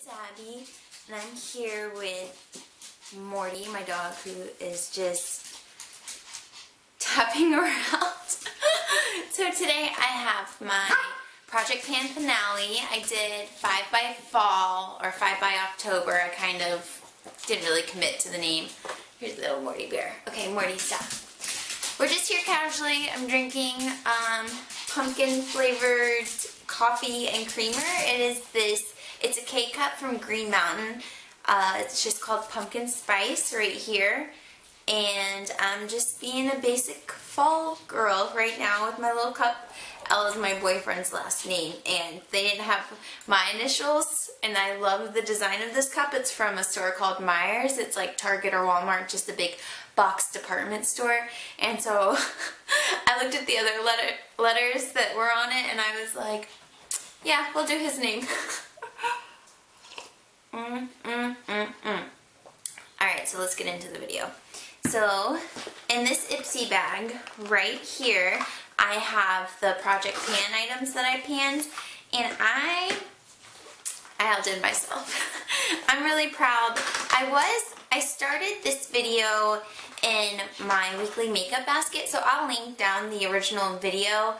Abby, and I'm here with Morty, my dog, who is just tapping around. So today I have my Project Pan finale. I did 5 by Fall or 5 by October. I kind of didn't really commit to the name. Here's little Morty bear. Okay, Morty, stop. We're just here casually. I'm drinking pumpkin flavored coffee and creamer. It's a K-Cup from Green Mountain. It's just called Pumpkin Spice right here. And I'm just being a basic fall girl right now with my little cup. L is my boyfriend's last name, and they didn't have my initials, and I love the design of this cup. It's from a store called Myers. It's like Target or Walmart, just a big box department store. And so I looked at the other letters that were on it, and I was like, yeah, we'll do his name. Alright, so let's get into the video. So, in this Ipsy bag right here, I have the Project Pan items that I panned, and I outdid myself. I'm really proud. I started this video in my weekly makeup basket, so I'll link down the original video.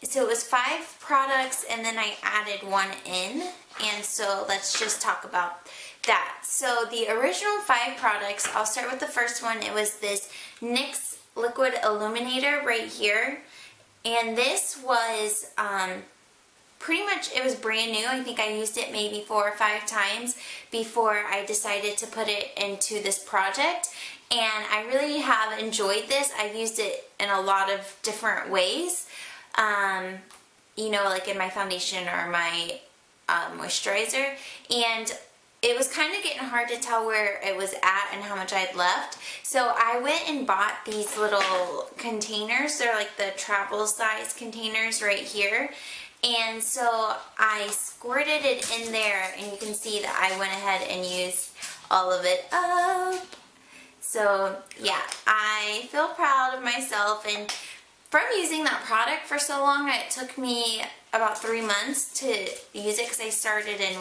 So it was 5 products, and then I added 1 in, and so let's just talk about that. So the original 5 products, I'll start with the first one. It was this NYX Liquid Illuminator right here, and this was pretty much, it was brand new. I think I used it maybe 4 or 5 times before I decided to put it into this project, and I really have enjoyed this. I've used it in a lot of different ways. You know, like in my foundation or my moisturizer, and it was kind of getting hard to tell where it was at and how much I had left. So I went and bought these little containers. They're like the travel size containers right here. And so I squirted it in there, and you can see that I went ahead and used all of it up. So yeah, I feel proud of myself, and from using that product for so long, it took me about 3 months to use it, because I started in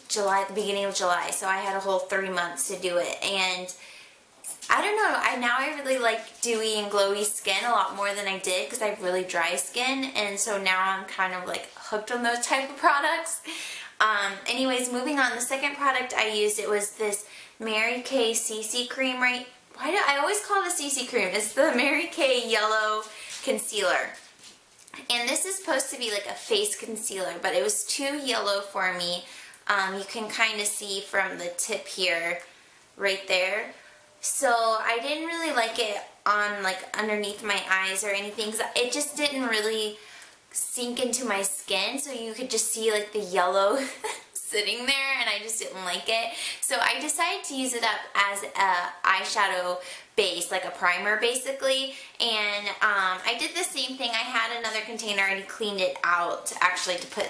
July, the beginning of July, so I had a whole 3 months to do it. And I don't know, now I really like dewy and glowy skin a lot more than I did, because I have really dry skin, and so now I'm kind of like hooked on those type of products. Anyways, moving on, the second product I used, it was this Mary Kay CC cream, right? Why do I always call it a CC cream? It's the Mary Kay Yellow Concealer. And this is supposed to be like a face concealer, but it was too yellow for me. You can kind of see from the tip here, right there. So I didn't really like it on like underneath my eyes or anything, because it just didn't really sink into my skin. So you could just see like the yellow sitting there, and I just didn't like it. So I decided to use it up as a eyeshadow base, like a primer basically. And I did the same thing. I had another container, I already cleaned it out actually to put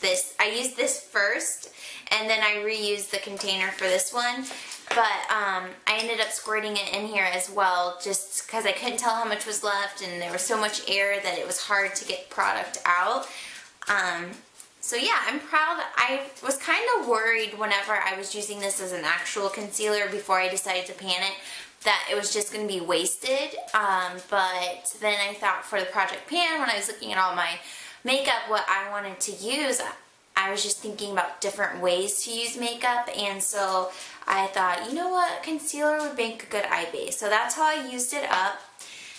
this. I used this first, and then I reused the container for this one. But I ended up squirting it in here as well, just because I couldn't tell how much was left, and there was so much air that it was hard to get product out. So yeah, I'm proud. I was kind of worried whenever I was using this as an actual concealer before I decided to pan it, that it was just going to be wasted. But then I thought for the Project Pan, when I was looking at all my makeup, what I wanted to use, I was just thinking about different ways to use makeup, and so I thought, you know what, concealer would make a good eye base. So that's how I used it up.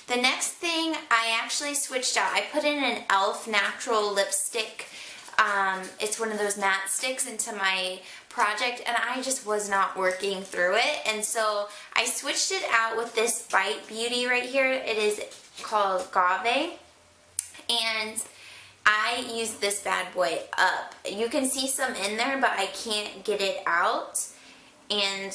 The next thing, I actually switched out. I put in an e.l.f. natural lipstick. It's one of those matte sticks into my project, and I just was not working through it, and so I switched it out with this Bite Beauty right here. It is called Agave, and I use this bad boy up. You can see some in there, but I can't get it out. And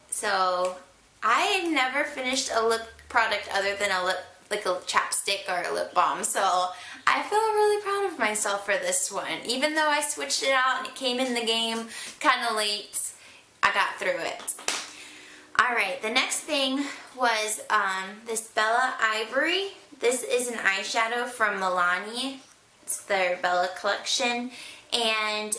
so I've never finished a lip product other than a lip, like a chapstick or a lip balm. So I feel really proud of myself for this one. Even though I switched it out and it came in the game kind of late, I got through it. Alright, the next thing was this Bella Ivory. This is an eyeshadow from Milani. It's their Bella collection. And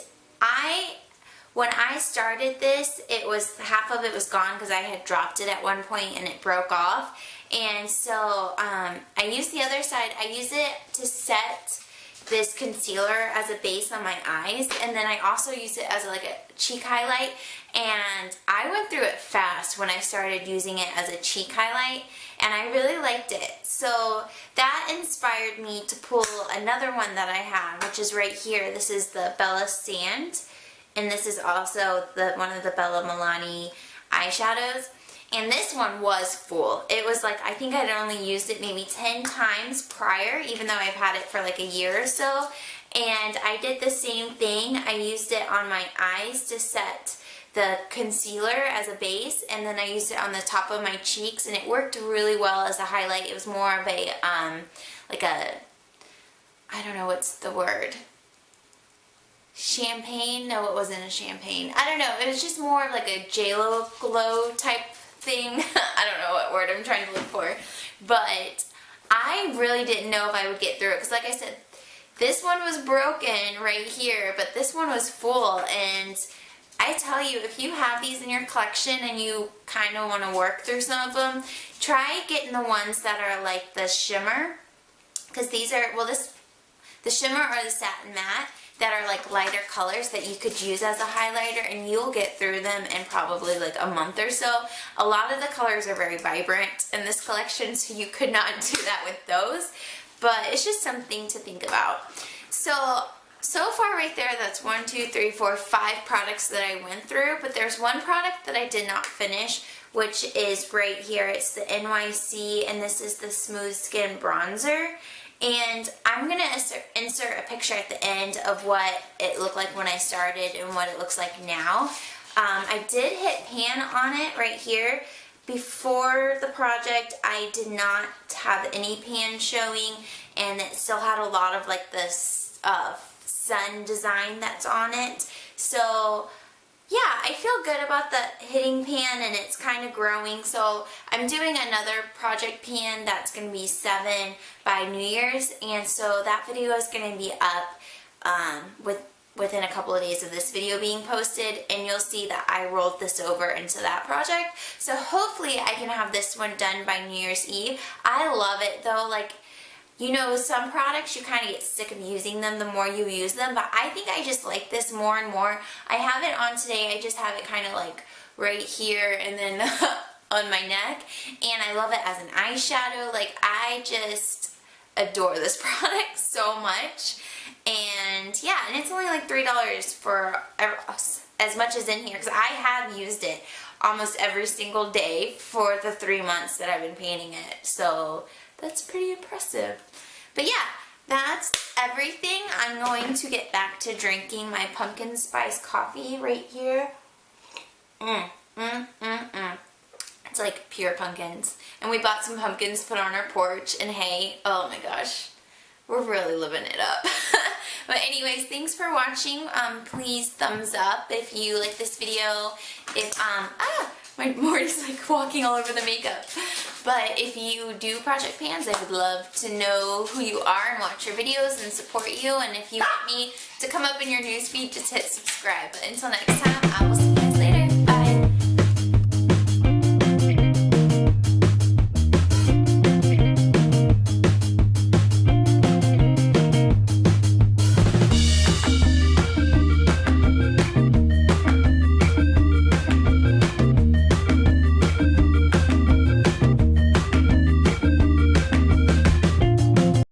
when I started this, it was half of it was gone because I had dropped it at one point and it broke off. And so I use the other side. I use it to set this concealer as a base on my eyes, and then I also use it as like a cheek highlight. And I went through it fast when I started using it as a cheek highlight, and I really liked it. So that inspired me to pull another one that I have, which is right here. This is the Bella Sand, and this is also one of the Bella Milani eyeshadows. And this one was full. It was like, I think I'd only used it maybe 10 times prior, even though I've had it for like a year or so. And I did the same thing. I used it on my eyes to set the concealer as a base, and then I used it on the top of my cheeks, and it worked really well as a highlight. It was more of a, like a, I don't know what's the word, champagne? No, it wasn't a champagne. I don't know. It was just more of like a JLo glow type thing. I don't know what word I'm trying to look for. But I really didn't know if I would get through it, because like I said, this one was broken right here, but this one was full. And I tell you, if you have these in your collection and you kind of want to work through some of them, try getting the ones that are like the shimmer, because these are, well, the shimmer or the satin matte that are like lighter colors that you could use as a highlighter, and you'll get through them in probably like a month or so. A lot of the colors are very vibrant in this collection, so you could not do that with those, but it's just something to think about. So far right there, that's 1, 2, 3, 4, 5 products that I went through, but there's one product that I did not finish, which is right here. It's the NYC, and this is the Smooth Skin Bronzer. And I'm going to insert a picture at the end of what it looked like when I started and what it looks like now. I did hit pan on it right here. Before the project, I did not have any pan showing, and it still had a lot of like this sun design that's on it. So yeah, I feel good about the hitting pan, and it's kind of growing. So I'm doing another project pan that's going to be 7 by New Year's, and so that video is going to be up within a couple of days of this video being posted, and you'll see that I rolled this over into that project. So hopefully I can have this one done by New Year's Eve. I love it though. Like, you know, some products you kind of get sick of using them the more you use them, but I think I just like this more and more. I have it on today. I just have it kind of like right here and then on my neck, and I love it as an eyeshadow. Like, I just adore this product so much. And yeah, and it's only like $3 for as much as in here, because I have used it almost every single day for the 3 months that I've been painting it. So that's pretty impressive. But yeah, that's everything. I'm going to get back to drinking my pumpkin spice coffee right here. It's like pure pumpkins. And we bought some pumpkins to put on our porch, and hey, oh my gosh, we're really living it up. But anyways, thanks for watching. Please thumbs up if you like this video. If my Morty's like walking all over the makeup. But if you do project pans, I would love to know who you are and watch your videos and support you. And if you want me to come up in your newsfeed, just hit subscribe. But until next time, I will see you guys later.